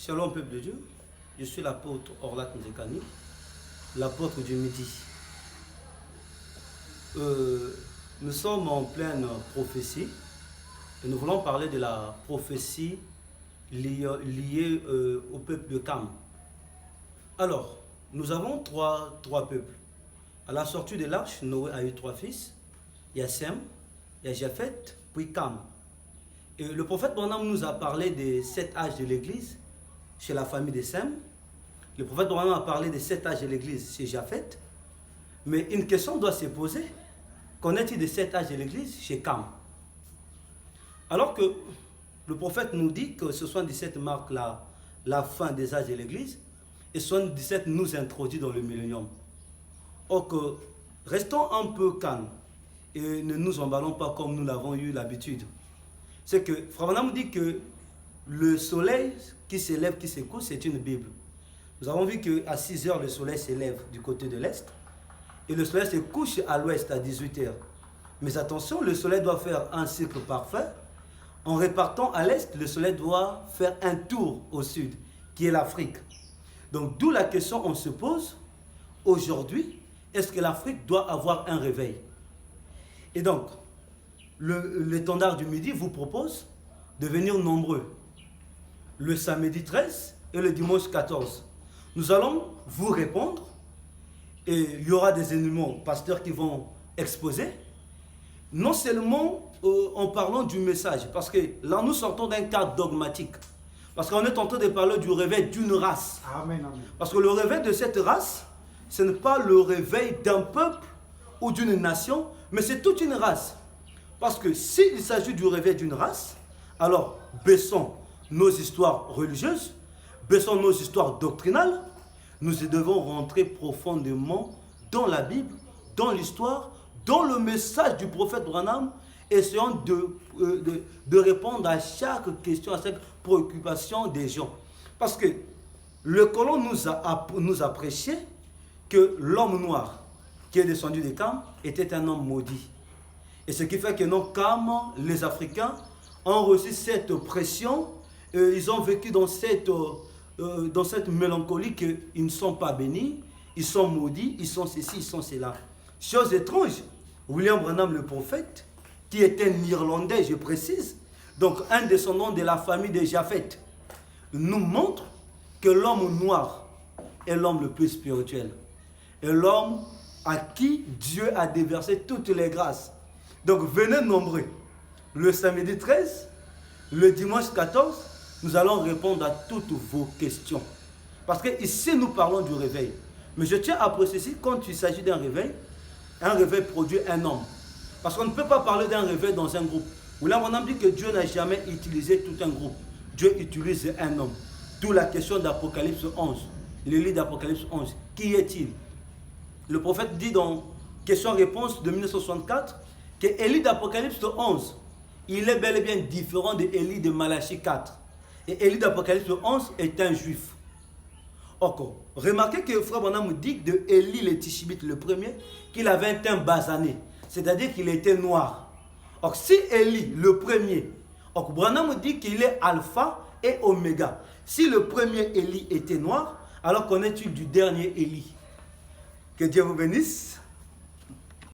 Shalom peuple de Dieu, je suis l'apôtre Orlat Nzekani, l'apôtre du midi. Nous sommes en pleine prophétie et nous voulons parler de la prophétie liée au peuple de Cam. Alors, nous avons trois peuples. À la sortie de l'arche, Noé a eu 3 fils. Il y a Sem, il y a Japheth, puis Cam. Et le prophète Branham nous a parlé des 7 âges de l'église chez la famille de Sem. Le prophète Branham a parlé des 7 âges de l'église chez Japheth. Mais une question doit se poser. Qu'en est-il des 7 âges de l'église chez Cam? Alors que le prophète nous dit que ce 77 marque la fin des âges de l'église et 77 nous introduit dans le millénium. Or que restons un peu calmes et ne nous emballons pas comme nous l'avons eu l'habitude. C'est que Frère Branham dit que le soleil qui s'élève, qui se couche, c'est une Bible. Nous avons vu qu'à 6 heures, le soleil s'élève du côté de l'Est et le soleil se couche à l'Ouest à 18 heures. Mais attention, le soleil doit faire un cycle parfait. En repartant à l'Est, le soleil doit faire un tour au Sud, qui est l'Afrique. Donc d'où la question on se pose aujourd'hui, est-ce que l'Afrique doit avoir un réveil? Et donc, l'étendard du midi vous propose de venir nombreux le samedi 13 et le dimanche 14. Nous allons vous répondre et il y aura des éléments pasteurs qui vont exposer, non seulement en parlant du message, parce que là nous sortons d'un cadre dogmatique, parce qu'on est en train de parler du réveil d'une race. Amen, amen. Parce que le réveil de cette race, ce n'est pas le réveil d'un peuple ou d'une nation, mais c'est toute une race. Parce que s'il s'agit du réveil d'une race, alors baissons nos histoires religieuses, baissons nos histoires doctrinales, nous devons rentrer profondément dans la Bible, dans l'histoire, dans le message du prophète Branham, essayant de répondre à chaque question, à chaque préoccupation des gens. Parce que le colon nous a prêché que l'homme noir qui est descendu des Cam était un homme maudit. Et ce qui fait que nos Cam, les Africains, ont reçu cette pression, ils ont vécu dans cette mélancolie qu'ils ne sont pas bénis, ils sont maudits, ils sont ceci, ils sont cela. Chose étrange, William Branham le prophète, qui était un Irlandais, je précise, donc un descendant de la famille de Japheth, nous montre que l'homme noir est l'homme le plus spirituel. Et l'homme à qui Dieu a déversé toutes les grâces. Donc venez nombreux. Le samedi 13, le dimanche 14, nous allons répondre à toutes vos questions. Parce que ici nous parlons du réveil. Mais je tiens à préciser, quand il s'agit d'un réveil, un réveil produit un homme. Parce qu'on ne peut pas parler d'un réveil dans un groupe. Où là on a dit que Dieu n'a jamais utilisé tout un groupe. Dieu utilise un homme. D'où la question d'Apocalypse 11. Le livre d'Apocalypse 11. Qui est-il? Le prophète dit dans question-réponse de 1964 que Élie d'Apocalypse 11, il est bel et bien différent de Élie de Malachie 4. Et Élie d'Apocalypse 11 est un juif. Encore, remarquez que Frère Branham dit de Élie le Tishbite le premier qu'il avait un teint basané, c'est-à-dire qu'il était noir. Or, si Élie le premier, Branham dit qu'il est alpha et oméga. Si le premier Élie était noir, alors qu'en est-il du dernier Élie? Que Dieu vous bénisse.